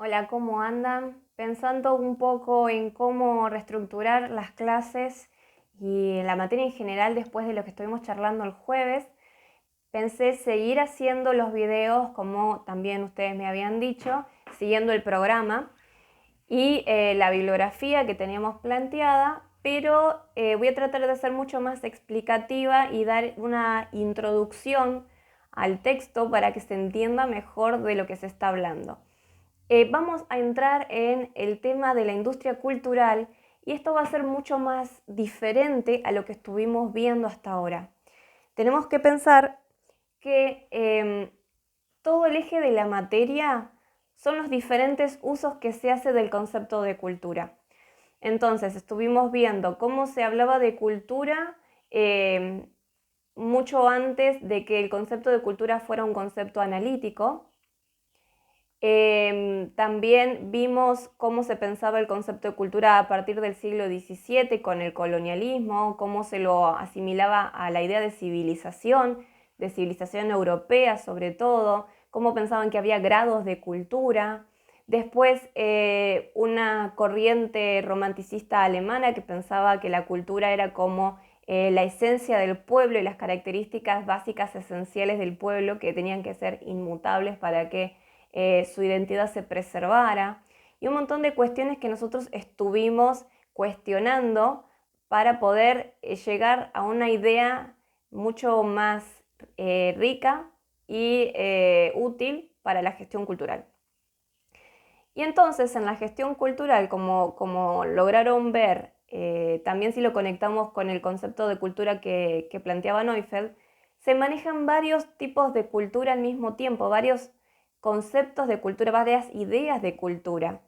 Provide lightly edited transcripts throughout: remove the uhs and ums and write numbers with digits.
Hola, ¿cómo andan? Pensando un poco en cómo reestructurar las clases y la materia en general después de lo que estuvimos charlando el jueves, pensé seguir haciendo los videos como también ustedes me habían dicho, siguiendo el programa y la bibliografía que teníamos planteada, pero voy a tratar de ser mucho más explicativa y dar una introducción al texto para que se entienda mejor de lo que se está hablando. Vamos a entrar en el tema de la industria cultural y esto va a ser mucho más diferente a lo que estuvimos viendo hasta ahora. Tenemos que pensar que todo el eje de la materia son los diferentes usos que se hace del concepto de cultura. Entonces, estuvimos viendo cómo se hablaba de cultura mucho antes de que el concepto de cultura fuera un concepto analítico. También vimos cómo se pensaba el concepto de cultura a partir del siglo XVII con el colonialismo, cómo se lo asimilaba a la idea de civilización europea sobre todo, cómo pensaban que había grados de cultura. Después una corriente romanticista alemana que pensaba que la cultura era como la esencia del pueblo y las características básicas esenciales del pueblo que tenían que ser inmutables para que su identidad se preservara y un montón de cuestiones que nosotros estuvimos cuestionando para poder llegar a una idea mucho más rica y útil para la gestión cultural. Y entonces en la gestión cultural, como lograron ver, también si lo conectamos con el concepto de cultura que planteaba Neufeld, se manejan varios tipos de cultura al mismo tiempo, varios conceptos de cultura, varias ideas de cultura.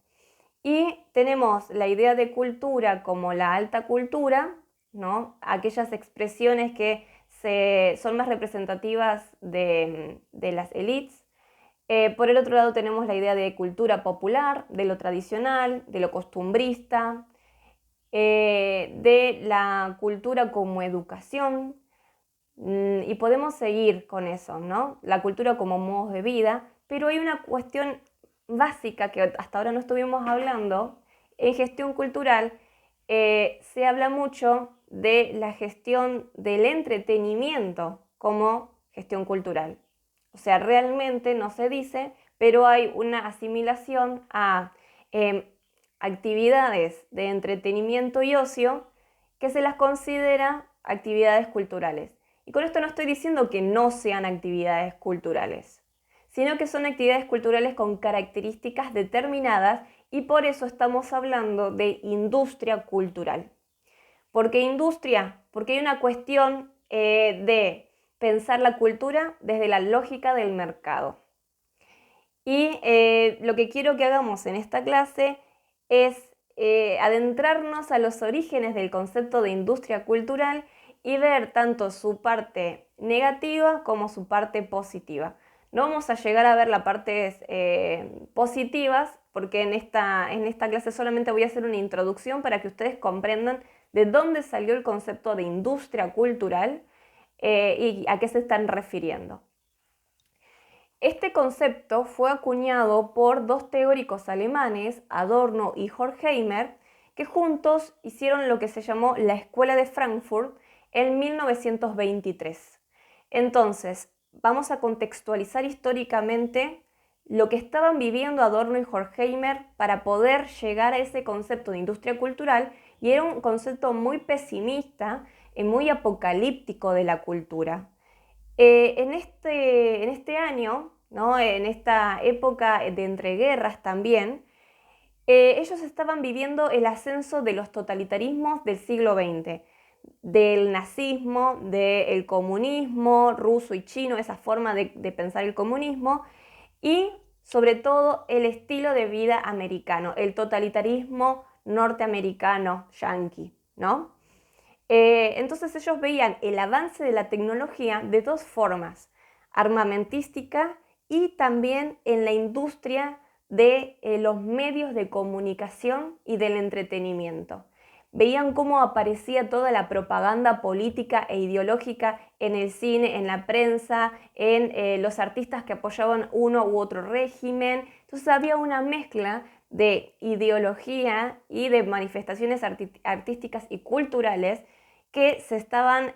Y tenemos la idea de cultura como la alta cultura, ¿no? Aquellas expresiones que son más representativas de las élites. Por el otro lado tenemos la idea de cultura popular, de lo tradicional, de lo costumbrista, de la cultura como educación, y podemos seguir con eso, ¿no? La cultura como modos de vida, pero hay una cuestión básica que hasta ahora no estuvimos hablando. En gestión cultural se habla mucho de la gestión del entretenimiento como gestión cultural. O sea, realmente no se dice, pero hay una asimilación a actividades de entretenimiento y ocio que se las considera actividades culturales. Y con esto no estoy diciendo que no sean actividades culturales, sino que son actividades culturales con características determinadas y por eso estamos hablando de industria cultural. ¿Por qué industria? Porque hay una cuestión de pensar la cultura desde la lógica del mercado. Y lo que quiero que hagamos en esta clase es adentrarnos a los orígenes del concepto de industria cultural y ver tanto su parte negativa como su parte positiva. No vamos a llegar a ver las partes positivas porque en esta clase solamente voy a hacer una introducción para que ustedes comprendan de dónde salió el concepto de industria cultural y a qué se están refiriendo. Este concepto fue acuñado por dos teóricos alemanes, Adorno y Horkheimer, que juntos hicieron lo que se llamó la Escuela de Frankfurt en 1923. Entonces, vamos a contextualizar históricamente lo que estaban viviendo Adorno y Horkheimer para poder llegar a ese concepto de industria cultural, y era un concepto muy pesimista y muy apocalíptico de la cultura. En este año, ¿no? En esta época de entreguerras también, ellos estaban viviendo el ascenso de los totalitarismos del siglo XX, del nazismo, del comunismo ruso y chino, esa forma de pensar el comunismo, y sobre todo el estilo de vida americano, el totalitarismo norteamericano, yanqui, ¿no? Entonces ellos veían el avance de la tecnología de dos formas, armamentística y también en la industria de los medios de comunicación y del entretenimiento. veían cómo aparecía toda la propaganda política e ideológica en el cine, en la prensa, en los artistas que apoyaban uno u otro régimen. Entonces había una mezcla de ideología y de manifestaciones artísticas y culturales que se estaban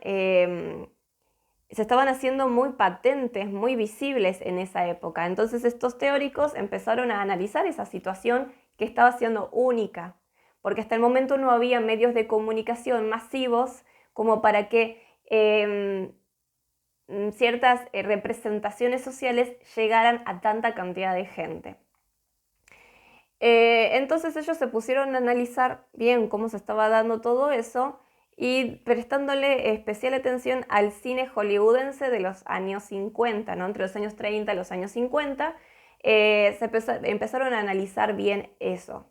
haciendo muy patentes, muy visibles en esa época. Entonces estos teóricos empezaron a analizar esa situación que estaba siendo única, porque hasta el momento no había medios de comunicación masivos como para que ciertas representaciones sociales llegaran a tanta cantidad de gente. Entonces ellos se pusieron a analizar bien cómo se estaba dando todo eso y prestándole especial atención al cine hollywoodense de los años 50, ¿no? Entre los años 30 y los años 50, empezaron a analizar bien eso.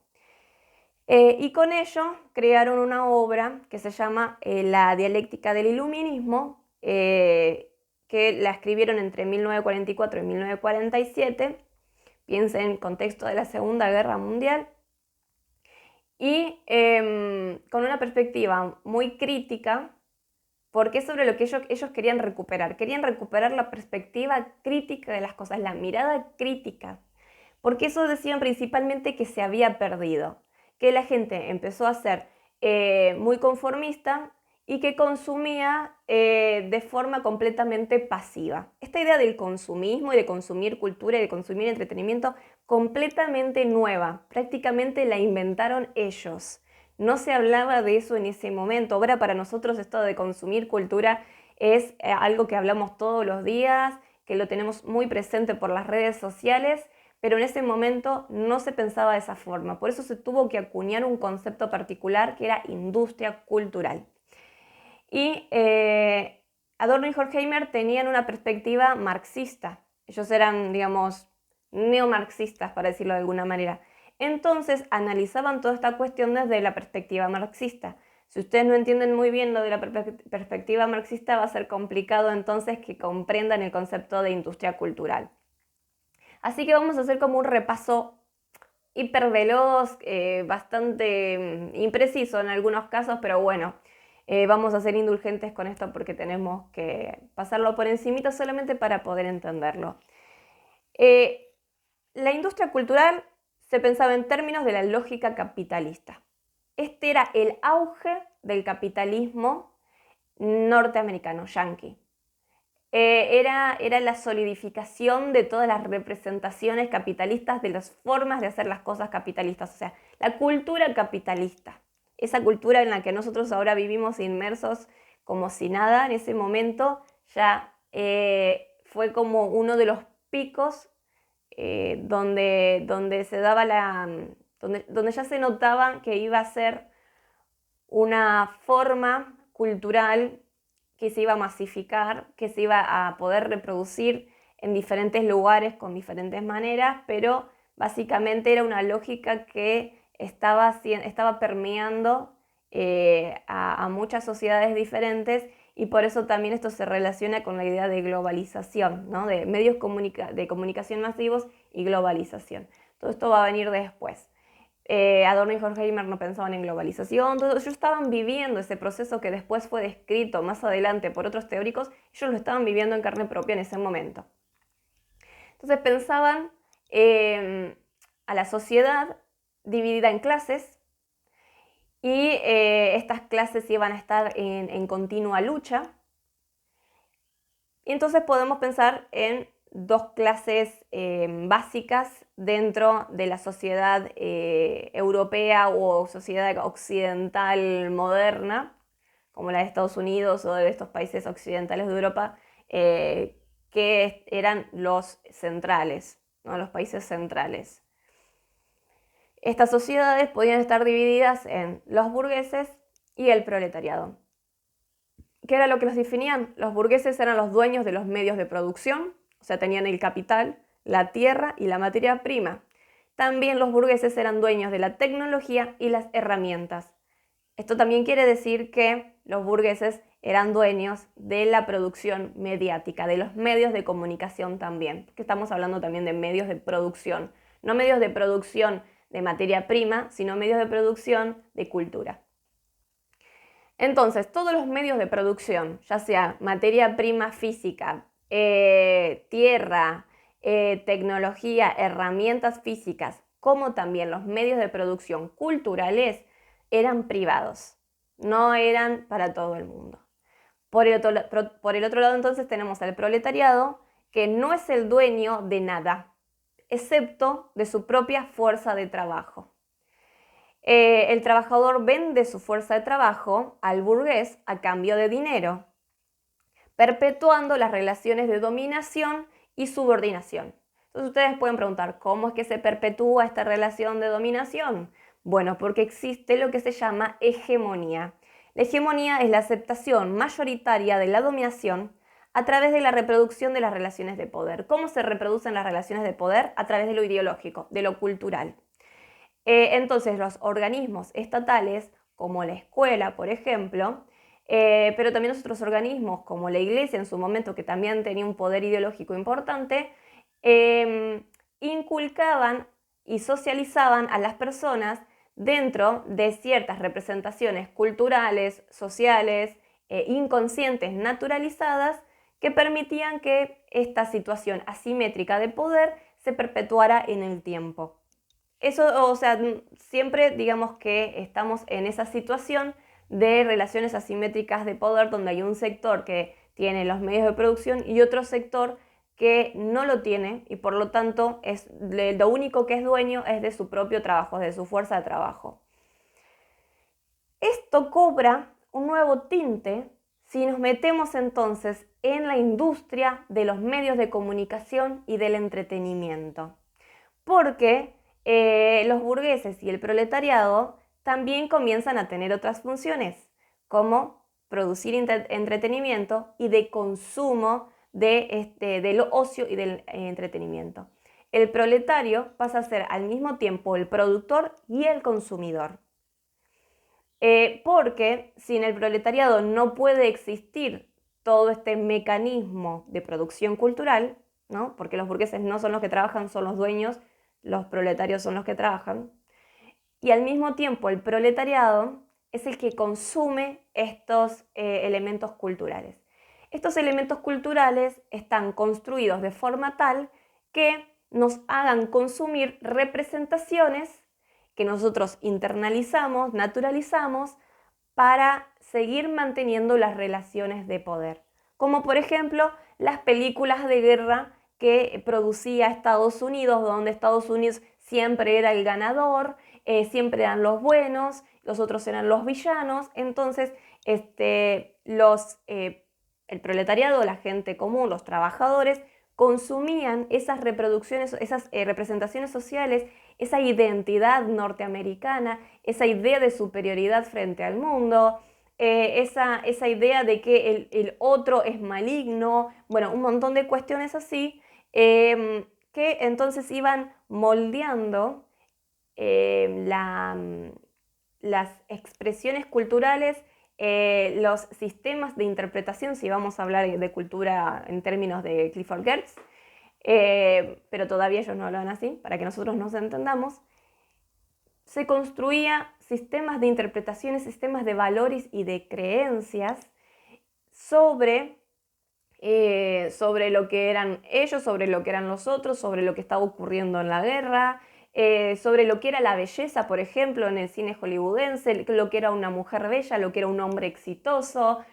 Y con ello crearon una obra que se llama La dialéctica del iluminismo, que la escribieron entre 1944 y 1947, piensen en el contexto de la Segunda Guerra Mundial, y con una perspectiva muy crítica, porque es sobre lo que ellos querían recuperar. Querían recuperar la perspectiva crítica de las cosas, la mirada crítica, porque eso decían principalmente que se había perdido, que la gente empezó a ser muy conformista y que consumía de forma completamente pasiva. Esta idea del consumismo y de consumir cultura y de consumir entretenimiento completamente nueva, prácticamente la inventaron ellos. No se hablaba de eso en ese momento. Ahora para nosotros esto de consumir cultura es algo que hablamos todos los días, que lo tenemos muy presente por las redes sociales, pero en ese momento no se pensaba de esa forma. Por eso se tuvo que acuñar un concepto particular que era industria cultural. Y Adorno y Horkheimer tenían una perspectiva marxista. Ellos eran, digamos, neomarxistas, para decirlo de alguna manera. Entonces analizaban toda esta cuestión desde la perspectiva marxista. Si ustedes no entienden muy bien lo de la perspectiva marxista, va a ser complicado entonces que comprendan el concepto de industria cultural. Así que vamos a hacer como un repaso hiperveloz, bastante impreciso en algunos casos, pero bueno, vamos a ser indulgentes con esto porque tenemos que pasarlo por encimita solamente para poder entenderlo. La industria cultural se pensaba en términos de la lógica capitalista. Este era el auge del capitalismo norteamericano, yanqui. Era la solidificación de todas las representaciones capitalistas, de las formas de hacer las cosas capitalistas, o sea, la cultura capitalista. Esa cultura en la que nosotros ahora vivimos inmersos como si nada, en ese momento ya fue como uno de los picos donde se daba donde ya se notaba que iba a ser una forma cultural que se iba a masificar, que se iba a poder reproducir en diferentes lugares con diferentes maneras, pero básicamente era una lógica que estaba permeando a muchas sociedades diferentes, y por eso también esto se relaciona con la idea de globalización, ¿no? De medios de comunicación masivos y globalización. Todo esto va a venir después. Adorno y Horkheimer no pensaban en globalización, ellos estaban viviendo ese proceso que después fue descrito más adelante por otros teóricos. Ellos lo estaban viviendo en carne propia en ese momento. Entonces pensaban a la sociedad dividida en clases, y estas clases iban a estar en continua lucha. Y entonces podemos pensar en dos clases básicas dentro de la sociedad europea o sociedad occidental moderna, como la de Estados Unidos o de estos países occidentales de Europa, que eran los centrales, ¿no? Los países centrales. Estas sociedades podían estar divididas en los burgueses y el proletariado. ¿Qué era lo que los definían? Los burgueses eran los dueños de los medios de producción, o sea, tenían el capital, la tierra y la materia prima. También los burgueses eran dueños de la tecnología y las herramientas. Esto también quiere decir que los burgueses eran dueños de la producción mediática, de los medios de comunicación también, porque estamos hablando también de medios de producción, no medios de producción de materia prima, sino medios de producción de cultura. Entonces, todos los medios de producción, ya sea materia prima física, tierra, tecnología, herramientas físicas, como también los medios de producción culturales, eran privados, no eran para todo el mundo. Por el otro lado, entonces, tenemos al proletariado, que no es el dueño de nada, excepto de su propia fuerza de trabajo. El trabajador vende su fuerza de trabajo al burgués a cambio de dinero, perpetuando las relaciones de dominación y subordinación. Entonces ustedes pueden preguntar, ¿cómo es que se perpetúa esta relación de dominación? Bueno, porque existe lo que se llama hegemonía. La hegemonía es la aceptación mayoritaria de la dominación a través de la reproducción de las relaciones de poder. ¿Cómo se reproducen las relaciones de poder? A través de lo ideológico, de lo cultural. Entonces, los organismos estatales, como la escuela, por ejemplo, pero también los otros organismos, como la Iglesia en su momento, que también tenía un poder ideológico importante, inculcaban y socializaban a las personas dentro de ciertas representaciones culturales, sociales, inconscientes, naturalizadas, que permitían que esta situación asimétrica de poder se perpetuara en el tiempo. Eso, o sea, siempre digamos que estamos en esa situación de relaciones asimétricas de poder donde hay un sector que tiene los medios de producción y otro sector que no lo tiene y por lo tanto lo único que es dueño es de su propio trabajo, de su fuerza de trabajo. Esto cobra un nuevo tinte si nos metemos entonces en la industria de los medios de comunicación y del entretenimiento. Porque los burgueses y el proletariado también comienzan a tener otras funciones, como producir entretenimiento y de consumo del ocio y del entretenimiento. El proletario pasa a ser al mismo tiempo el productor y el consumidor. Porque sin el proletariado no puede existir todo este mecanismo de producción cultural, ¿no? Porque los burgueses no son los que trabajan, son los dueños, los proletarios son los que trabajan. Y al mismo tiempo el proletariado es el que consume estos elementos culturales. Estos elementos culturales están construidos de forma tal que nos hagan consumir representaciones que nosotros internalizamos, naturalizamos, para seguir manteniendo las relaciones de poder. Como por ejemplo las películas de guerra que producía Estados Unidos, donde Estados Unidos siempre era el ganador, siempre eran los buenos, los otros eran los villanos. Entonces el proletariado, la gente común, los trabajadores, consumían esas reproducciones, esas representaciones sociales, esa identidad norteamericana, esa idea de superioridad frente al mundo, esa idea de que el otro es maligno, bueno, un montón de cuestiones así, que entonces iban moldeando las expresiones culturales, los sistemas de interpretación, si vamos a hablar de cultura en términos de Clifford Geertz, pero todavía ellos no hablan así, para que nosotros nos entendamos. Se construía sistemas de interpretaciones, sistemas de valores y de creencias sobre lo que eran ellos, sobre lo que eran los otros, sobre lo que estaba ocurriendo en la guerra, sobre lo que era la belleza, por ejemplo, en el cine hollywoodense, lo que era una mujer bella, lo que era un hombre exitoso,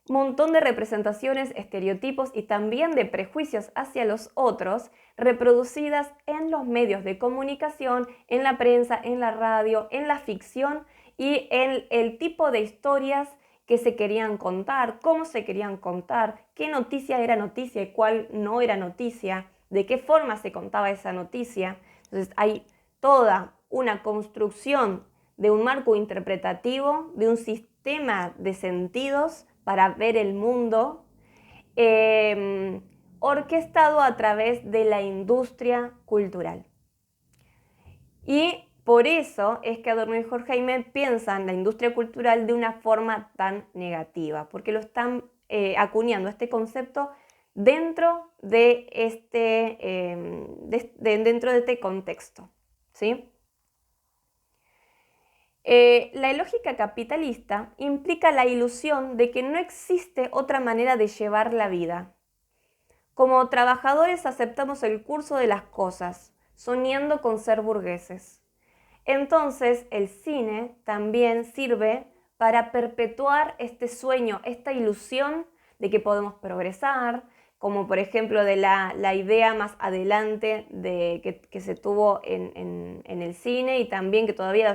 un montón de representaciones, estereotipos y también de prejuicios hacia los otros reproducidas en los medios de comunicación, en la prensa, en la radio, en la ficción y en el tipo de historias que se querían contar, cómo se querían contar, qué noticia era noticia y cuál no era noticia, de qué forma se contaba esa noticia. Entonces hay toda una construcción de un marco interpretativo, de un sistema de sentidos para ver el mundo, orquestado a través de la industria cultural. Y por eso es que Adorno y Horkheimer piensan la industria cultural de una forma tan negativa, porque lo están acuñando este concepto dentro de este contexto, ¿sí? La lógica capitalista implica la ilusión de que no existe otra manera de llevar la vida. Como trabajadores aceptamos el curso de las cosas, soñando con ser burgueses. Entonces, el cine también sirve para perpetuar este sueño, esta ilusión de que podemos progresar, como por ejemplo de la idea más adelante que se tuvo en el cine, y también que todavía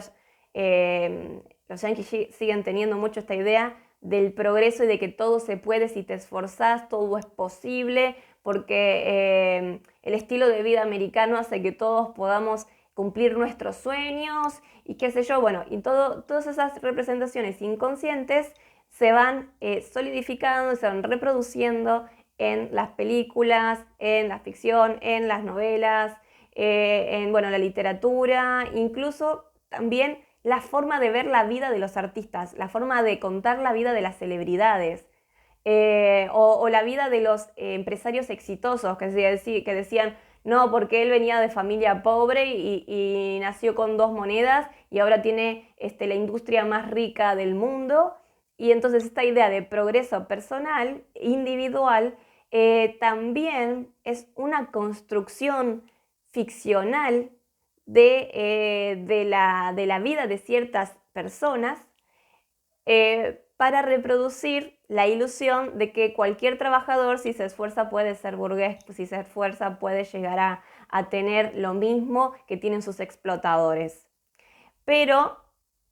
los yanquis siguen teniendo mucho esta idea del progreso y de que todo se puede si te esforzás, todo es posible, porque el estilo de vida americano hace que todos podamos cumplir nuestros sueños y qué sé yo, bueno, y todas esas representaciones inconscientes se van solidificando, se van reproduciendo en las películas, en la ficción, en las novelas, en bueno, la literatura, incluso también la forma de ver la vida de los artistas, la forma de contar la vida de las celebridades. O la vida de los empresarios exitosos que decían, no, porque él venía de familia pobre y nació con 2 monedas y ahora tiene la industria más rica del mundo. Y entonces esta idea de progreso personal, individual, también es una construcción ficcional de la vida de ciertas personas para reproducir la ilusión de que cualquier trabajador, si se esfuerza, puede ser burgués, si se esfuerza, puede llegar a tener lo mismo que tienen sus explotadores. Pero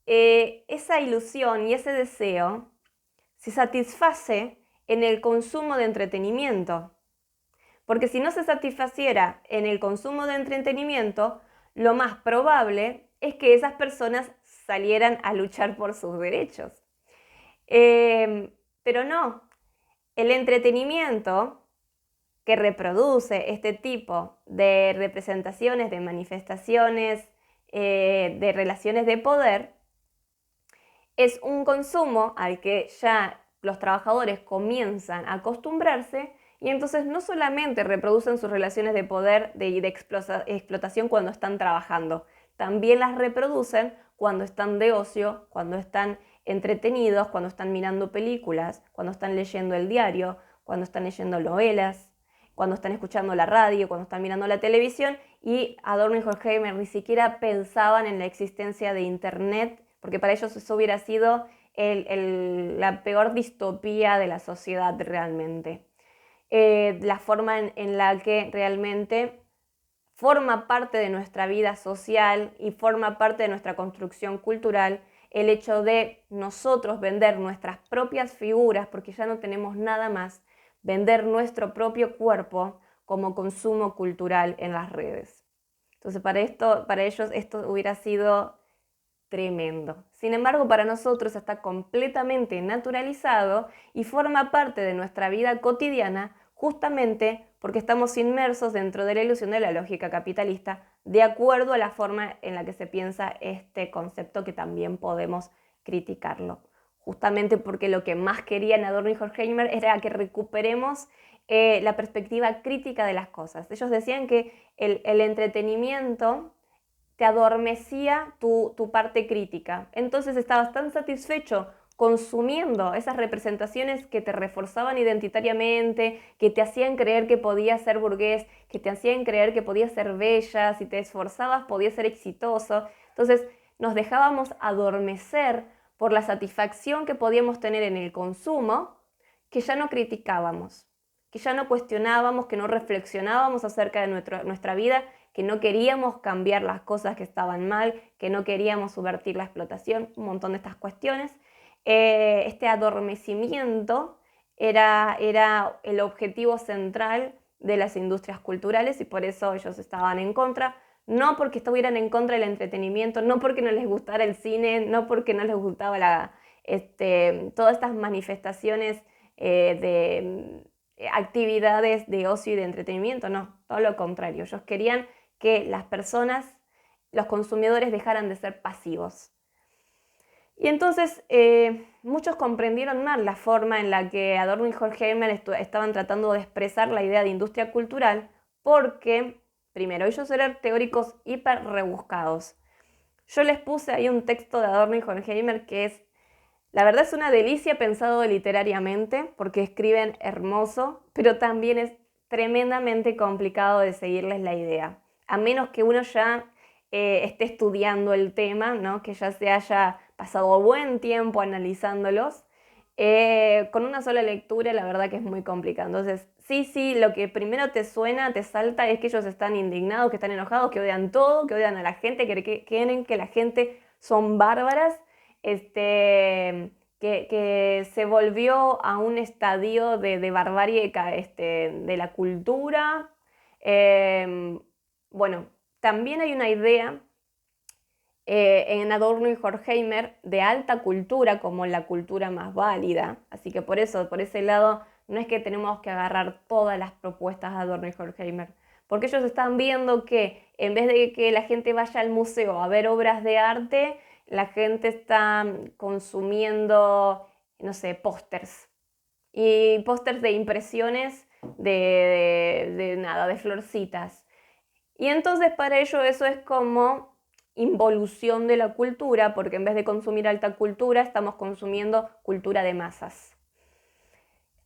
esa ilusión y ese deseo se satisface en el consumo de entretenimiento. Porque si no se satisfaciera en el consumo de entretenimiento, lo más probable es que esas personas salieran a luchar por sus derechos. Pero no, el entretenimiento que reproduce este tipo de representaciones, de manifestaciones, de relaciones de poder, es un consumo al que ya los trabajadores comienzan a acostumbrarse y entonces no solamente reproducen sus relaciones de poder y de explotación cuando están trabajando, también las reproducen cuando están de ocio, cuando están entretenidos, cuando están mirando películas, cuando están leyendo el diario, cuando están leyendo novelas, cuando están escuchando la radio, cuando están mirando la televisión. Y Adorno y Horkheimer ni siquiera pensaban en la existencia de Internet, porque para ellos eso hubiera sido la peor distopía de la sociedad realmente. La forma en la que realmente forma parte de nuestra vida social y forma parte de nuestra construcción cultural el hecho de nosotros vender nuestras propias figuras, porque ya no tenemos nada más, vender nuestro propio cuerpo como consumo cultural en las redes. Entonces para ellos esto hubiera sido tremendo. Sin embargo, para nosotros está completamente naturalizado y forma parte de nuestra vida cotidiana justamente porque estamos inmersos dentro de la ilusión de la lógica capitalista, de acuerdo a la forma en la que se piensa este concepto, que también podemos criticarlo. Justamente porque lo que más querían Adorno y Horkheimer era que recuperemos la perspectiva crítica de las cosas. Ellos decían que el entretenimiento te adormecía tu parte crítica. Entonces estabas tan satisfecho consumiendo esas representaciones que te reforzaban identitariamente, que te hacían creer que podías ser burgués, que te hacían creer que podías ser bella, si te esforzabas podías ser exitoso. Entonces nos dejábamos adormecer por la satisfacción que podíamos tener en el consumo, que ya no criticábamos, que ya no cuestionábamos, que no reflexionábamos acerca de nuestra vida, que no queríamos cambiar las cosas que estaban mal, que no queríamos subvertir la explotación, un montón de estas cuestiones. Este adormecimiento era el objetivo central de las industrias culturales y por eso ellos estaban en contra, no porque estuvieran en contra del entretenimiento, no porque no les gustara el cine, no porque no les gustaba todas estas manifestaciones de actividades de ocio y de entretenimiento, no, todo lo contrario. Ellos querían que las personas, los consumidores, dejaran de ser pasivos. Y entonces muchos comprendieron mal la forma en la que Adorno y Horkheimer estaban tratando de expresar la idea de industria cultural, porque, primero, ellos eran teóricos hiper rebuscados. Yo les puse ahí un texto de Adorno y Horkheimer que es, la verdad es una delicia pensado literariamente, porque escriben hermoso, pero también es tremendamente complicado de seguirles la idea, a menos que uno ya esté estudiando el tema, ¿no? Que ya se haya pasado buen tiempo analizándolos. Con una sola lectura la verdad que es muy complicado. Entonces, sí, lo que primero te suena, te salta, es que ellos están indignados, que están enojados, que odian todo, que odian a la gente, que quieren que la gente son bárbaras, que se volvió a un estadio de barbarie de la cultura. Bueno, también hay una idea en Adorno y Horkheimer de alta cultura como la cultura más válida. Así que por eso, por ese lado, no es que tenemos que agarrar todas las propuestas de Adorno y Horkheimer, porque ellos están viendo que en vez de que la gente vaya al museo a ver obras de arte, la gente está consumiendo, no sé, pósters. Y pósters de impresiones de nada, de florcitas. Y entonces para ello eso es como involución de la cultura, porque en vez de consumir alta cultura, estamos consumiendo cultura de masas.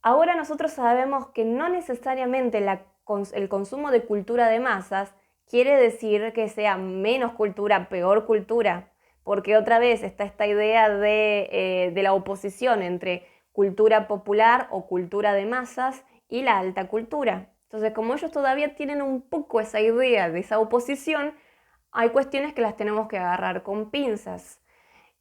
Ahora nosotros sabemos que no necesariamente el consumo de cultura de masas quiere decir que sea menos cultura, peor cultura, porque otra vez está esta idea de la oposición entre cultura popular o cultura de masas y la alta cultura. Entonces, como ellos todavía tienen un poco esa idea de esa oposición, hay cuestiones que las tenemos que agarrar con pinzas.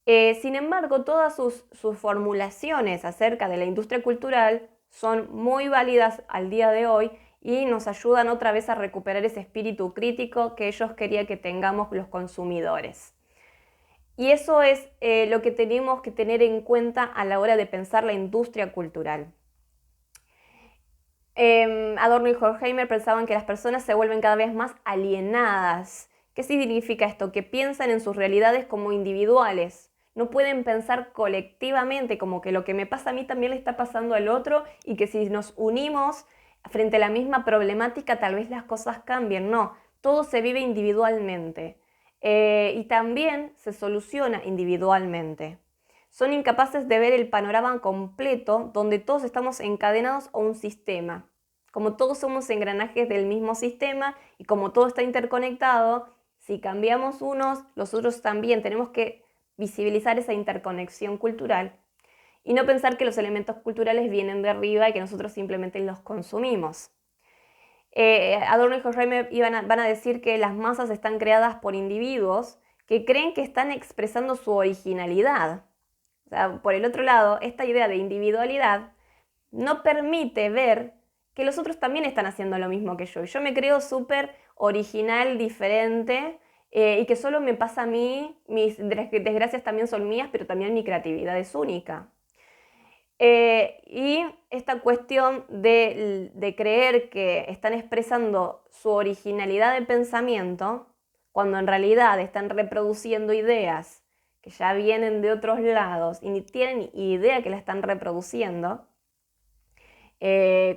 Sin embargo, todas sus formulaciones acerca de la industria cultural son muy válidas al día de hoy y nos ayudan otra vez a recuperar ese espíritu crítico que ellos querían que tengamos los consumidores. Y eso es lo que tenemos que tener en cuenta a la hora de pensar la industria cultural. Adorno y Horkheimer pensaban que las personas se vuelven cada vez más alienadas. ¿Qué significa esto? Que piensan en sus realidades como individuales. No pueden pensar colectivamente, como que lo que me pasa a mí también le está pasando al otro y que si nos unimos frente a la misma problemática tal vez las cosas cambien. No, todo se vive individualmente y también se soluciona individualmente. Son incapaces de ver el panorama completo donde todos estamos encadenados a un sistema. Como todos somos engranajes del mismo sistema y como todo está interconectado, si cambiamos unos, los otros también. Tenemos que visibilizar esa interconexión cultural y no pensar que los elementos culturales vienen de arriba y que nosotros simplemente los consumimos. Adorno y Horkheimer van a decir que las masas están creadas por individuos que creen que están expresando su originalidad. O sea, por el otro lado, esta idea de individualidad no permite ver que los otros también están haciendo lo mismo que yo. Y yo me creo súper original, diferente, y que solo me pasa a mí, mis desgracias también son mías, pero también mi creatividad es única. Y esta cuestión de creer que están expresando su originalidad de pensamiento, cuando en realidad están reproduciendo ideas que ya vienen de otros lados y ni tienen idea que la están reproduciendo,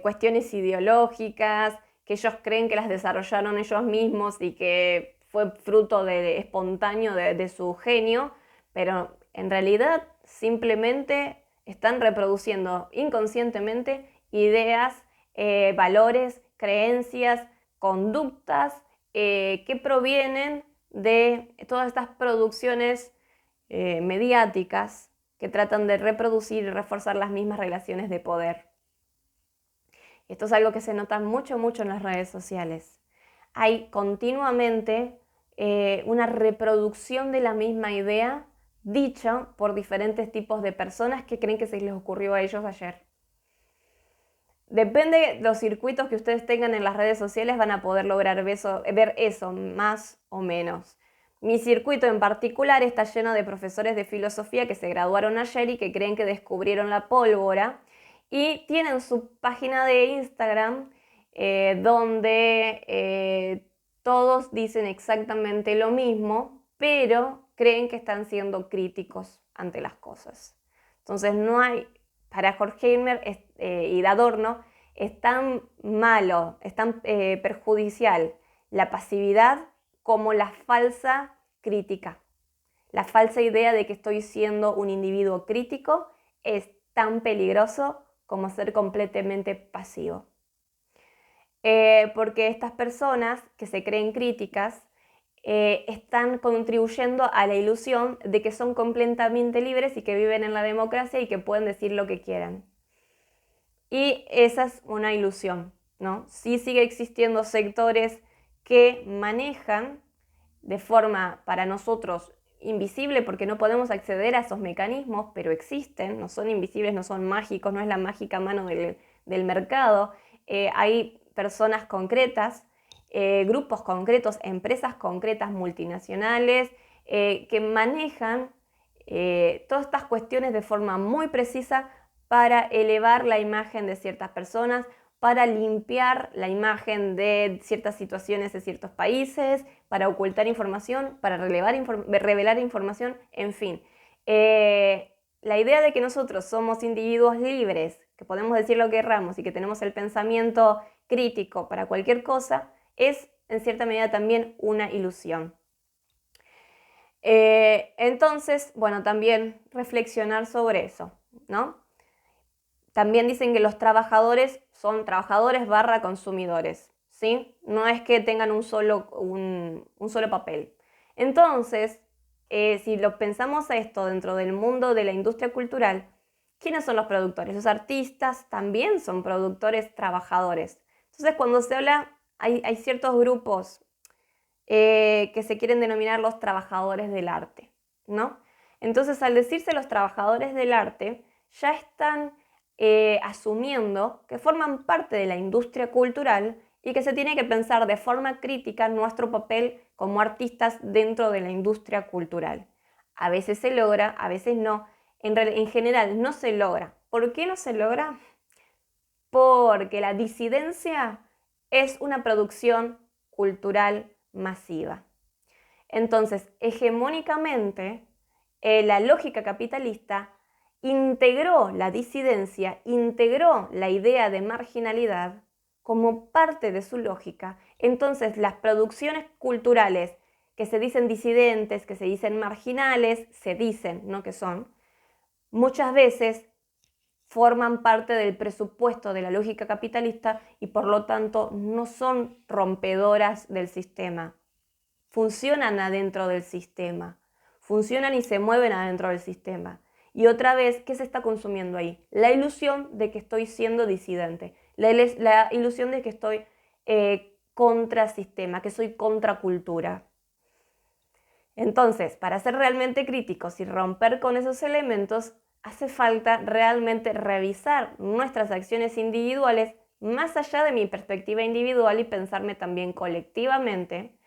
cuestiones ideológicas, que ellos creen que las desarrollaron ellos mismos y que fue fruto espontáneo de su genio, pero en realidad simplemente están reproduciendo inconscientemente ideas, valores, creencias, conductas que provienen de todas estas producciones mediáticas que tratan de reproducir y reforzar las mismas relaciones de poder. Esto es algo que se nota mucho en las redes sociales. Hay continuamente una reproducción de la misma idea dicha por diferentes tipos de personas que creen que se les ocurrió a ellos ayer. Depende de los circuitos que ustedes tengan en las redes sociales, van a poder lograr ver eso más o menos. Mi circuito en particular está lleno de profesores de filosofía que se graduaron ayer y que creen que descubrieron la pólvora y tienen su página de Instagram donde todos dicen exactamente lo mismo, pero creen que están siendo críticos ante las cosas. Entonces no hay, para Horkheimer y Adorno, es tan malo, es tan perjudicial la pasividad como la falsa crítica. La falsa idea de que estoy siendo un individuo crítico es tan peligroso como ser completamente pasivo. Porque estas personas que se creen críticas están contribuyendo a la ilusión de que son completamente libres y que viven en la democracia y que pueden decir lo que quieran. Y esa es una ilusión, ¿no? Sí sigue existiendo sectores que manejan de forma para nosotros invisible porque no podemos acceder a esos mecanismos, pero existen, no son invisibles, no son mágicos, no es la mágica mano del mercado. Hay personas concretas, grupos concretos, empresas concretas, multinacionales, que manejan todas estas cuestiones de forma muy precisa para elevar la imagen de ciertas personas, para limpiar la imagen de ciertas situaciones de ciertos países, para ocultar información, para revelar información, en fin. La idea de que nosotros somos individuos libres, que podemos decir lo que querramos y que tenemos el pensamiento crítico para cualquier cosa, es en cierta medida también una ilusión. Entonces, bueno, también reflexionar sobre eso, ¿no? También dicen que los trabajadores son trabajadores / consumidores, ¿sí? No es que tengan un solo papel. Entonces, si lo pensamos a esto dentro del mundo de la industria cultural, ¿quiénes son los productores? Los artistas también son productores trabajadores. Entonces, cuando se habla, hay ciertos grupos que se quieren denominar los trabajadores del arte, ¿no? Entonces, al decirse los trabajadores del arte, ya están asumiendo que forman parte de la industria cultural y que se tiene que pensar de forma crítica nuestro papel como artistas dentro de la industria cultural. A veces se logra, a veces no. En general no se logra. ¿Por qué no se logra? Porque la disidencia es una producción cultural masiva. Entonces, hegemónicamente, la lógica capitalista integró la disidencia, integró la idea de marginalidad como parte de su lógica. Entonces, las producciones culturales que se dicen disidentes, que se dicen marginales, se dicen, no que son, muchas veces forman parte del presupuesto de la lógica capitalista y por lo tanto no son rompedoras del sistema. Funcionan adentro del sistema, funcionan y se mueven adentro del sistema. Y otra vez, ¿qué se está consumiendo ahí? La ilusión de que estoy siendo disidente, la ilusión de que estoy contra sistema, que soy contra cultura. Entonces, para ser realmente críticos y romper con esos elementos, hace falta realmente revisar nuestras acciones individuales más allá de mi perspectiva individual y pensarme también colectivamente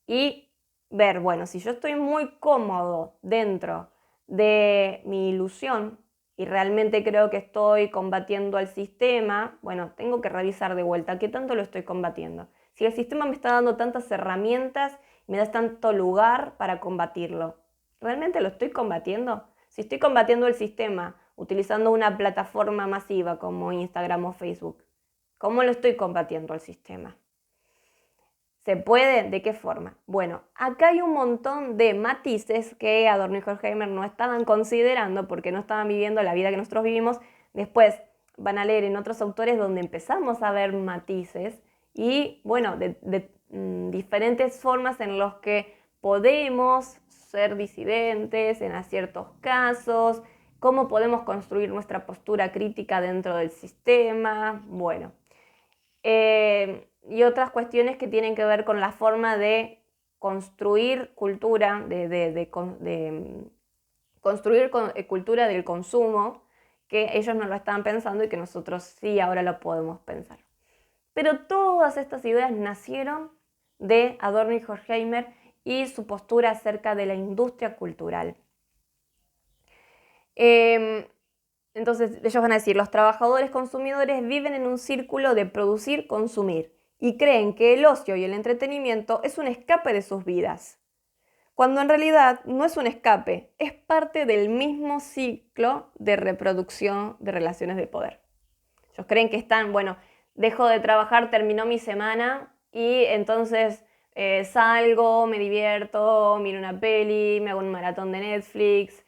y ver, bueno, si yo estoy muy cómodo dentro de mi ilusión y realmente creo que estoy combatiendo al sistema, bueno, tengo que revisar de vuelta qué tanto lo estoy combatiendo. Si el sistema me está dando tantas herramientas, me da tanto lugar para combatirlo, ¿realmente lo estoy combatiendo? Si estoy combatiendo el sistema utilizando una plataforma masiva como Instagram o Facebook, ¿cómo lo estoy combatiendo al sistema? ¿Se puede? ¿De qué forma? Bueno, acá hay un montón de matices que Adorno y Horkheimer no estaban considerando porque no estaban viviendo la vida que nosotros vivimos. Después van a leer en otros autores donde empezamos a ver matices y, bueno, diferentes formas en los que podemos ser disidentes en ciertos casos, cómo podemos construir nuestra postura crítica dentro del sistema, bueno. Y otras cuestiones que tienen que ver con la forma de construir cultura, de construir cultura del consumo, que ellos no lo estaban pensando y que nosotros sí ahora lo podemos pensar. Pero todas estas ideas nacieron de Adorno y Horkheimer y su postura acerca de la industria cultural. Entonces ellos van a decir, los trabajadores consumidores viven en un círculo de producir, consumir y creen que el ocio y el entretenimiento es un escape de sus vidas, cuando en realidad no es un escape, es parte del mismo ciclo de reproducción de relaciones de poder. Ellos creen que están, bueno, dejo de trabajar, terminó mi semana y entonces salgo, me divierto, miro una peli, me hago un maratón de Netflix,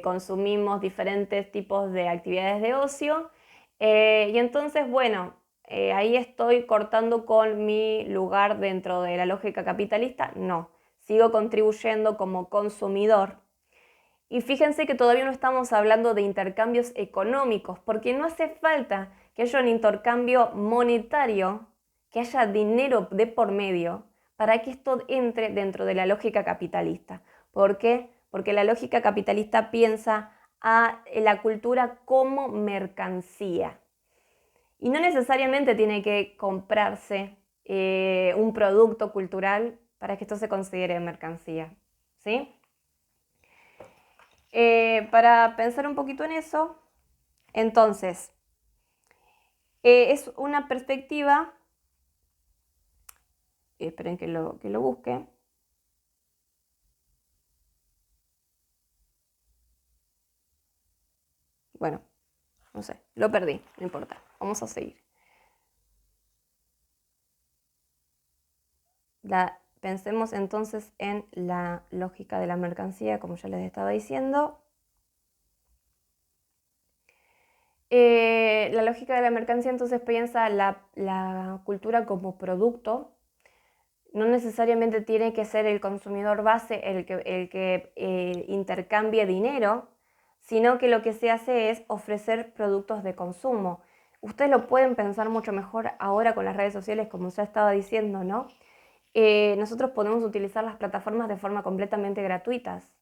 consumimos diferentes tipos de actividades de ocio. Y entonces, bueno, ahí estoy cortando con mi lugar dentro de la lógica capitalista. No, sigo contribuyendo como consumidor. Y fíjense que todavía no estamos hablando de intercambios económicos, porque no hace falta que haya un intercambio monetario, que haya dinero de por medio, para que esto entre dentro de la lógica capitalista. ¿Por qué? Porque la lógica capitalista piensa a la cultura como mercancía. Y no necesariamente tiene que comprarse un producto cultural para que esto se considere mercancía, ¿sí? Para pensar un poquito en eso, entonces, es una perspectiva, esperen que lo busque. Bueno, no sé, lo perdí, no importa, vamos a seguir. Pensemos entonces en la lógica de la mercancía, como ya les estaba diciendo. La lógica de la mercancía entonces piensa la cultura como producto. No necesariamente tiene que ser el consumidor base el que intercambie dinero, sino que lo que se hace es ofrecer productos de consumo. Ustedes lo pueden pensar mucho mejor ahora con las redes sociales, como ya estaba diciendo, ¿no? Nosotros podemos utilizar las plataformas de forma completamente gratuitas,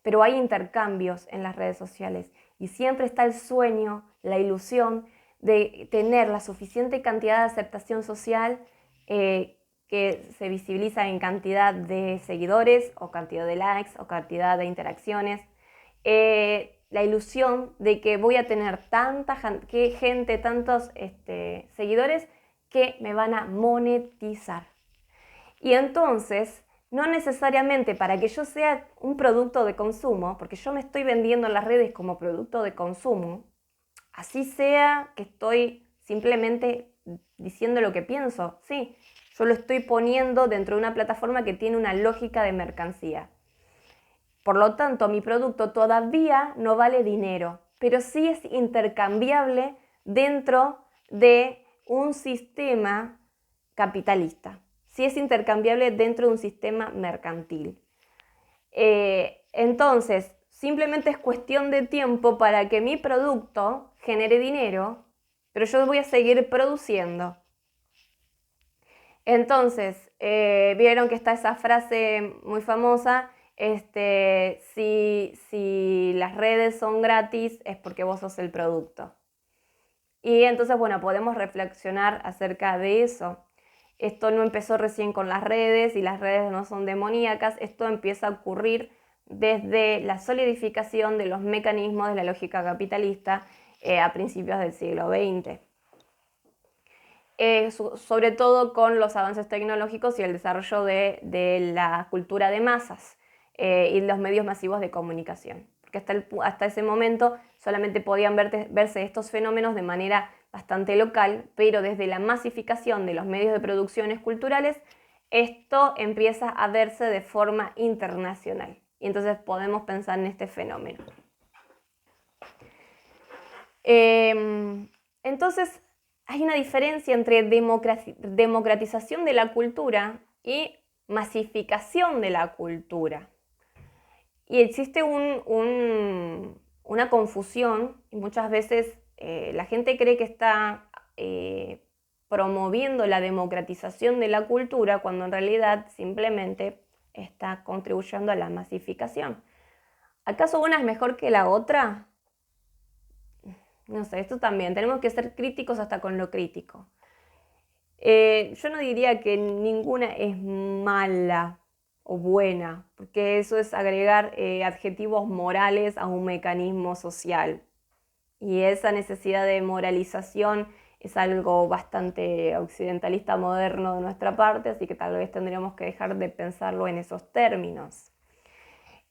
pero hay intercambios en las redes sociales y siempre está el sueño, la ilusión de tener la suficiente cantidad de aceptación social que se visibiliza en cantidad de seguidores o cantidad de likes o cantidad de interacciones. La ilusión de que voy a tener tanta gente, tantos seguidores que me van a monetizar. Y entonces, no necesariamente para que yo sea un producto de consumo, porque yo me estoy vendiendo en las redes como producto de consumo, así sea que estoy simplemente diciendo lo que pienso, sí, yo lo estoy poniendo dentro de una plataforma que tiene una lógica de mercancía. Por lo tanto, mi producto todavía no vale dinero, pero sí es intercambiable dentro de un sistema capitalista. Sí es intercambiable dentro de un sistema mercantil. Entonces, simplemente es cuestión de tiempo para que mi producto genere dinero, pero yo voy a seguir produciendo. Entonces, vieron que está esa frase muy famosa, si las redes son gratis es porque vos sos el producto. Y entonces, bueno, podemos reflexionar acerca de eso. Esto no empezó recién con las redes y las redes no son demoníacas, esto empieza a ocurrir desde la solidificación de los mecanismos de la lógica capitalista a principios del siglo XX. Sobre todo con los avances tecnológicos y el desarrollo de la cultura de masas y los medios masivos de comunicación. Porque hasta ese momento solamente podían verse estos fenómenos de manera bastante local, pero desde la masificación de los medios de producciones culturales, esto empieza a verse de forma internacional. Y entonces podemos pensar en este fenómeno. Entonces, hay una diferencia entre democratización de la cultura y masificación de la cultura. Y existe una confusión y muchas veces la gente cree que está promoviendo la democratización de la cultura cuando en realidad simplemente está contribuyendo a la masificación. ¿Acaso una es mejor que la otra? No sé, esto también, tenemos que ser críticos hasta con lo crítico. Yo no diría que ninguna es mala o buena, porque eso es agregar adjetivos morales a un mecanismo social. Y esa necesidad de moralización es algo bastante occidentalista moderno de nuestra parte, así que tal vez tendríamos que dejar de pensarlo en esos términos.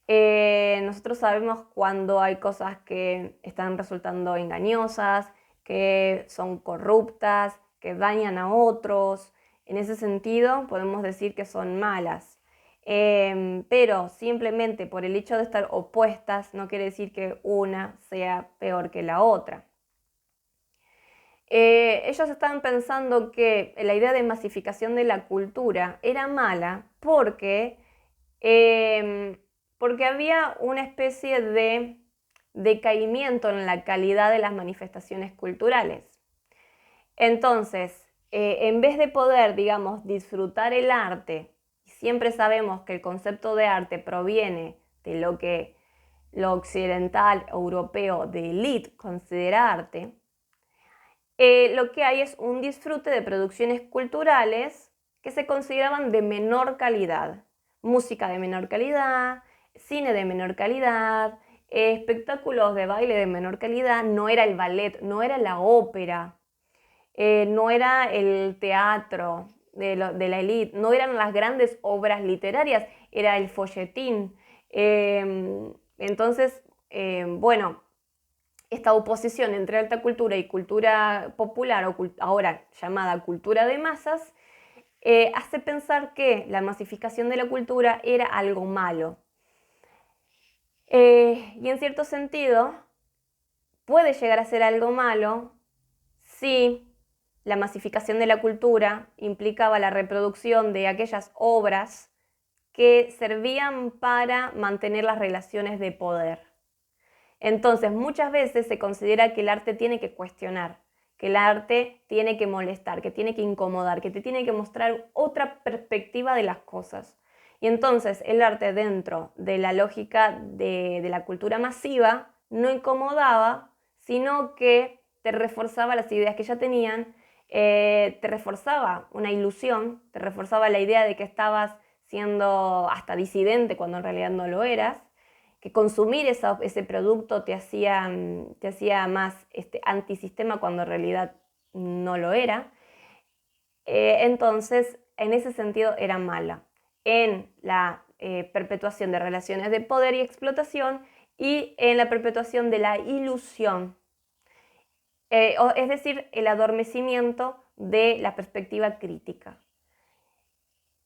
Nosotros sabemos cuando hay cosas que están resultando engañosas, que son corruptas, que dañan a otros, en ese sentido podemos decir que son malas. Pero simplemente por el hecho de estar opuestas no quiere decir que una sea peor que la otra. Ellos estaban pensando que la idea de masificación de la cultura era mala porque había una especie de decaimiento en la calidad de las manifestaciones culturales. Entonces, en vez de poder, digamos, disfrutar el arte, siempre sabemos que el concepto de arte proviene de lo occidental, europeo, de élite considera arte, lo que hay es un disfrute de producciones culturales que se consideraban de menor calidad. Música de menor calidad, cine de menor calidad, espectáculos de baile de menor calidad. No era el ballet, no era la ópera, no era el teatro de la élite, no eran las grandes obras literarias, era el folletín. Entonces, bueno, esta oposición entre alta cultura y cultura popular, o ahora llamada cultura de masas, hace pensar que la masificación de la cultura era algo malo. Y en cierto sentido, puede llegar a ser algo malo si la masificación de la cultura implicaba la reproducción de aquellas obras que servían para mantener las relaciones de poder. Entonces, muchas veces se considera que el arte tiene que cuestionar, que el arte tiene que molestar, que tiene que incomodar, que te tiene que mostrar otra perspectiva de las cosas. Y entonces el arte, dentro de la lógica de la cultura masiva, no incomodaba, sino que te reforzaba las ideas que ya tenían, te reforzaba una ilusión, te reforzaba la idea de que estabas siendo hasta disidente cuando en realidad no lo eras, que consumir ese producto te hacía más antisistema cuando en realidad no lo era. Entonces, en ese sentido era mala, en la perpetuación de relaciones de poder y explotación y en la perpetuación de la ilusión, es decir, el adormecimiento de la perspectiva crítica.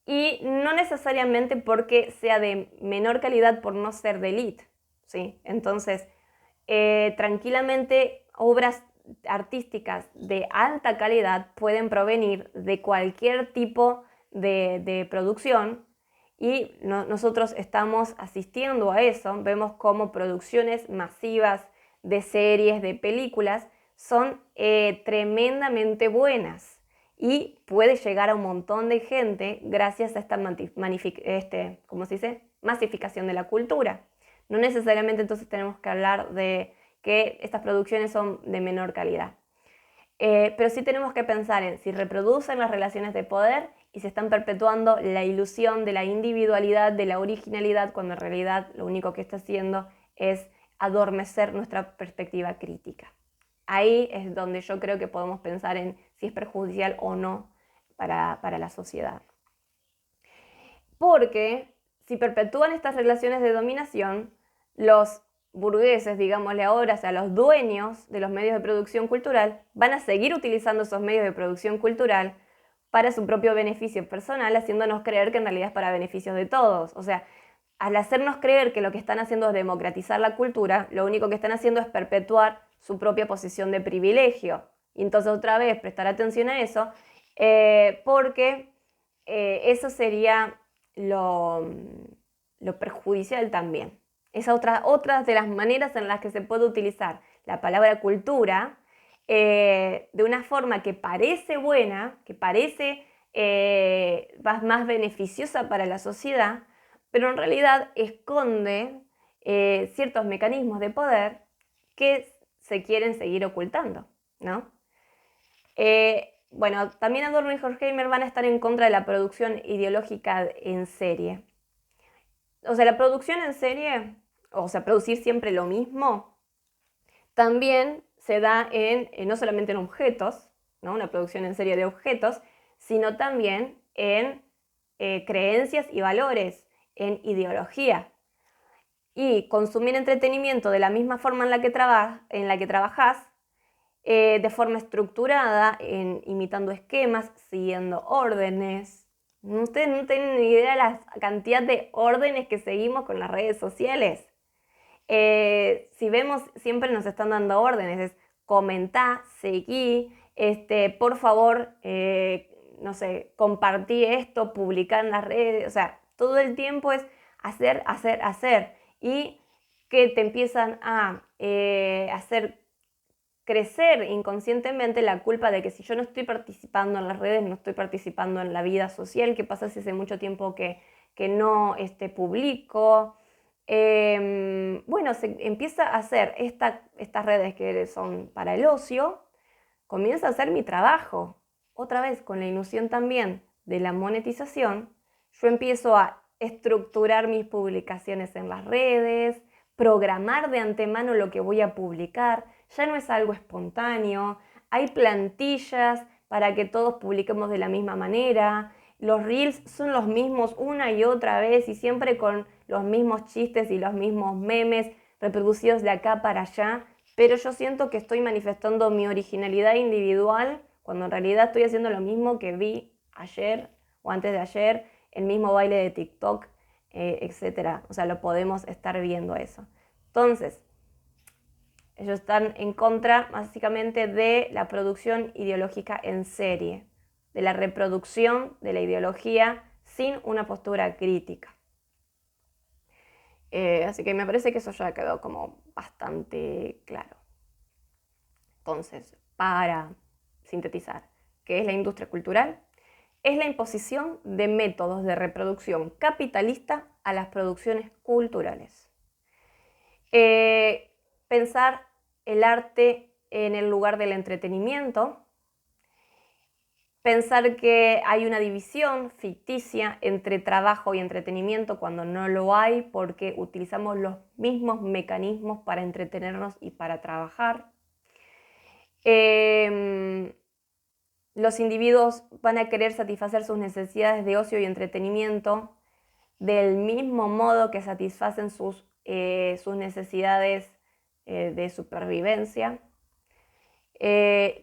Y no necesariamente porque sea de menor calidad por no ser de élite, ¿sí? Entonces, tranquilamente obras artísticas de alta calidad pueden provenir de cualquier tipo de producción y nosotros estamos asistiendo a eso. Vemos cómo producciones masivas de series, de películas, son tremendamente buenas. Y puede llegar a un montón de gente gracias a esta masificación de la cultura. No necesariamente entonces tenemos que hablar de que estas producciones son de menor calidad. Pero sí tenemos que pensar en si reproducen las relaciones de poder y se están perpetuando la ilusión de la individualidad, de la originalidad, cuando en realidad lo único que está haciendo es adormecer nuestra perspectiva crítica. Ahí es donde yo creo que podemos pensar en si es perjudicial o no para la sociedad. Porque si perpetúan estas relaciones de dominación, los burgueses, digámosle ahora, o sea, los dueños de los medios de producción cultural, van a seguir utilizando esos medios de producción cultural para su propio beneficio personal, haciéndonos creer que en realidad es para beneficio de todos. O sea, al hacernos creer que lo que están haciendo es democratizar la cultura, lo único que están haciendo es perpetuar su propia posición de privilegio. Y entonces otra vez prestar atención a eso, porque eso sería lo perjudicial también. Es otra de las maneras en las que se puede utilizar la palabra cultura de una forma que parece buena, que parece más beneficiosa para la sociedad, pero en realidad esconde ciertos mecanismos de poder que se quieren seguir ocultando, ¿no? Bueno, también Adorno y Horkheimer van a estar en contra de la producción ideológica en serie. O sea, la producción en serie, o sea, producir siempre lo mismo, también se da no solamente en objetos, ¿no? Una producción en serie de objetos, sino también en creencias y valores, en ideología. Y consumir entretenimiento de la misma forma en la que trabajás de forma estructurada, imitando esquemas, siguiendo órdenes. Ustedes no tienen ni idea de la cantidad de órdenes que seguimos con las redes sociales. Si vemos, siempre nos están dando órdenes, es comentar, seguí, por favor, no sé, compartí esto, publicar en las redes, o sea, todo el tiempo es hacer, hacer, hacer, y que te empiezan a hacer crecer inconscientemente la culpa de que si yo no estoy participando en las redes, no estoy participando en la vida social. ¿Qué pasa si hace mucho tiempo que no publico? Bueno, se empieza a hacer estas redes que son para el ocio, comienza a ser mi trabajo. Otra vez, con la ilusión también de la monetización, yo empiezo a estructurar mis publicaciones en las redes, programar de antemano lo que voy a publicar. Ya no es algo espontáneo, hay plantillas para que todos publiquemos de la misma manera. Los reels son los mismos una y otra vez y siempre con los mismos chistes y los mismos memes reproducidos de acá para allá, pero yo siento que estoy manifestando mi originalidad individual cuando en realidad estoy haciendo lo mismo que vi ayer o antes de ayer, el mismo baile de TikTok, etc. O sea, lo podemos estar viendo eso. Entonces, ellos están en contra básicamente de la producción ideológica en serie, de la reproducción de la ideología sin una postura crítica. Así que me parece que eso ya quedó como bastante claro. Entonces, para sintetizar, ¿qué es la industria cultural? Es la imposición de métodos de reproducción capitalista a las producciones culturales. Pensar el arte en el lugar del entretenimiento, pensar que hay una división ficticia entre trabajo y entretenimiento cuando no lo hay porque utilizamos los mismos mecanismos para entretenernos y para trabajar. Los individuos van a querer satisfacer sus necesidades de ocio y entretenimiento del mismo modo que satisfacen sus necesidades de supervivencia,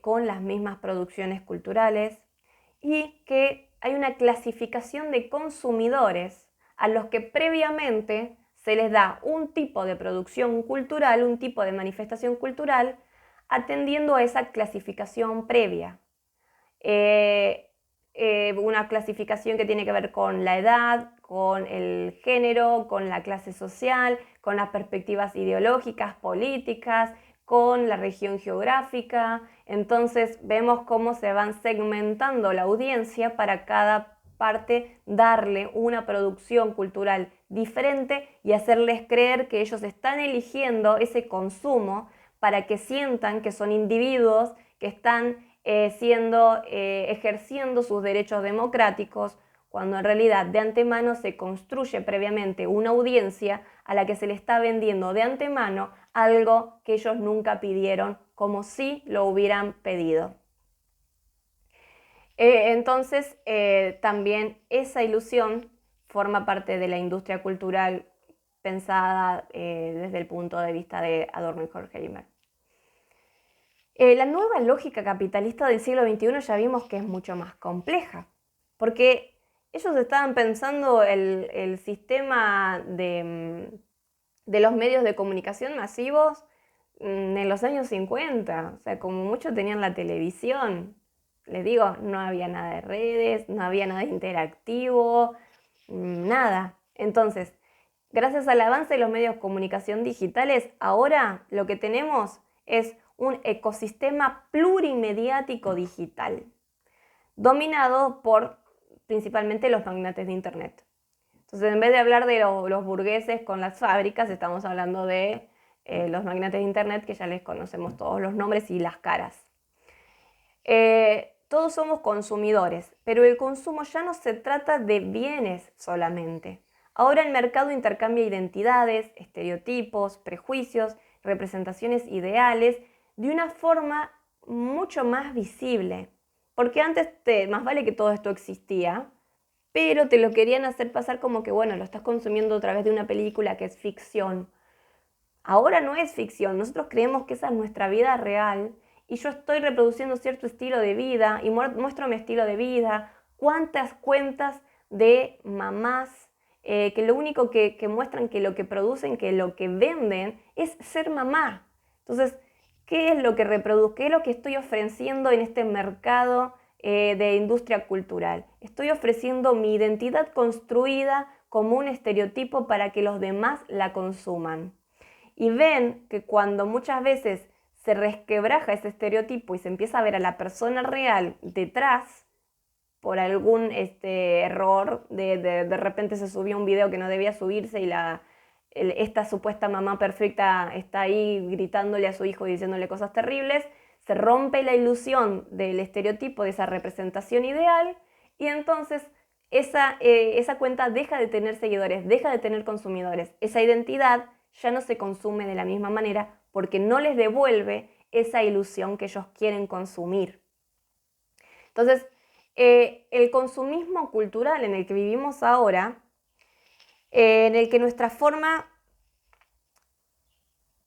con las mismas producciones culturales, y que hay una clasificación de consumidores a los que previamente se les da un tipo de producción cultural, un tipo de manifestación cultural, atendiendo a esa clasificación previa. Una clasificación que tiene que ver con la edad, con el género, con la clase social, con las perspectivas ideológicas, políticas, con la región geográfica. Entonces vemos cómo se van segmentando la audiencia para cada parte darle una producción cultural diferente y hacerles creer que ellos están eligiendo ese consumo para que sientan que son individuos que están ejerciendo sus derechos democráticos, cuando en realidad de antemano se construye previamente una audiencia a la que se le está vendiendo de antemano algo que ellos nunca pidieron, como si lo hubieran pedido. Entonces, también esa ilusión forma parte de la industria cultural pensada desde el punto de vista de Adorno y Horkheimer. La nueva lógica capitalista del siglo XXI ya vimos que es mucho más compleja, porque ellos estaban pensando el sistema de los medios de comunicación masivos en los años 50, o sea, como mucho tenían la televisión. Les digo, no había nada de redes, no había nada interactivo, nada. Entonces, gracias al avance de los medios de comunicación digitales, ahora lo que tenemos es un ecosistema plurimediático digital, dominado por principalmente los magnates de Internet. Entonces, en vez de hablar de los burgueses con las fábricas, estamos hablando de los magnates de Internet, que ya les conocemos todos los nombres y las caras. Todos somos consumidores, pero el consumo ya no se trata de bienes solamente. Ahora el mercado intercambia identidades, estereotipos, prejuicios, representaciones ideales de una forma mucho más visible. Porque antes más vale que todo esto existía, pero te lo querían hacer pasar como que, bueno, lo estás consumiendo a través de una película que es ficción. Ahora no es ficción, nosotros creemos que esa es nuestra vida real y yo estoy reproduciendo cierto estilo de vida y muestro mi estilo de vida. ¿Cuántas cuentas de mamás que lo único que muestran, que lo que producen, que lo que venden es ser mamá? Entonces, ¿qué es lo que reproduzco? ¿Qué es lo que estoy ofreciendo en este mercado de industria cultural? Estoy ofreciendo mi identidad construida como un estereotipo para que los demás la consuman. Y ven que cuando muchas veces se resquebraja ese estereotipo y se empieza a ver a la persona real detrás, por algún error, de repente se subió un video que no debía subirse y esta supuesta mamá perfecta está ahí gritándole a su hijo y diciéndole cosas terribles, se rompe la ilusión del estereotipo, de esa representación ideal, y entonces esa cuenta deja de tener seguidores, deja de tener consumidores. Esa identidad ya no se consume de la misma manera porque no les devuelve esa ilusión que ellos quieren consumir. Entonces, el consumismo cultural en el que vivimos ahora, en el que nuestra forma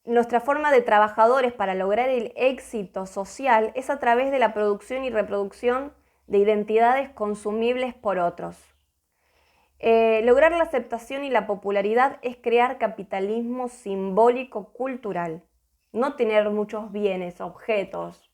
de trabajadores para lograr el éxito social es a través de la producción y reproducción de identidades consumibles por otros. Lograr la aceptación y la popularidad es crear capitalismo simbólico cultural, no tener muchos bienes, objetos.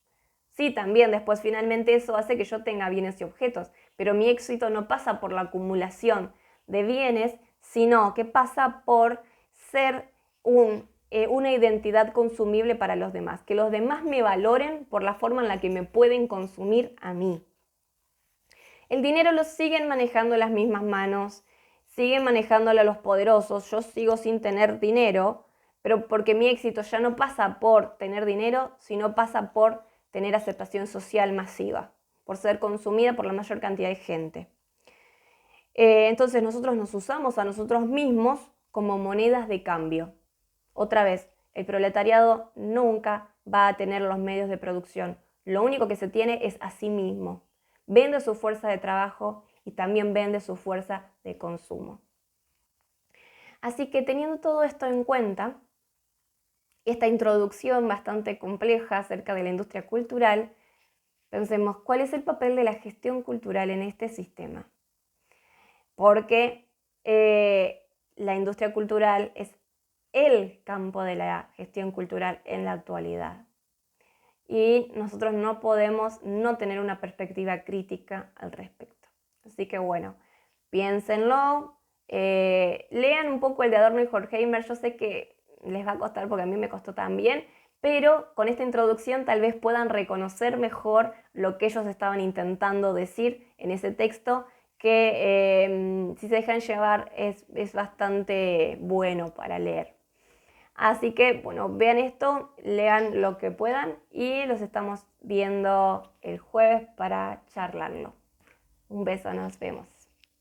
Sí, también después finalmente eso hace que yo tenga bienes y objetos, pero mi éxito no pasa por la acumulación de bienes, sino que pasa por ser una identidad consumible para los demás, que los demás me valoren por la forma en la que me pueden consumir a mí. El dinero lo siguen manejando las mismas manos, siguen manejándolo a los poderosos, yo sigo sin tener dinero, pero porque mi éxito ya no pasa por tener dinero, sino pasa por tener aceptación social masiva, por ser consumida por la mayor cantidad de gente. Entonces nosotros nos usamos a nosotros mismos como monedas de cambio. Otra vez, el proletariado nunca va a tener los medios de producción. Lo único que se tiene es a sí mismo. Vende su fuerza de trabajo y también vende su fuerza de consumo. Así que teniendo todo esto en cuenta, esta introducción bastante compleja acerca de la industria cultural, pensemos cuál es el papel de la gestión cultural en este sistema. Porque la industria cultural es el campo de la gestión cultural en la actualidad. Y nosotros no podemos no tener una perspectiva crítica al respecto. Así que bueno, piénsenlo, lean un poco el de Adorno y Horkheimer. Yo sé que les va a costar porque a mí me costó también, pero con esta introducción tal vez puedan reconocer mejor lo que ellos estaban intentando decir en ese texto, que si se dejan llevar es bastante bueno para leer. Así que, bueno, vean esto, lean lo que puedan y los estamos viendo el jueves para charlarlo. Un beso, nos vemos.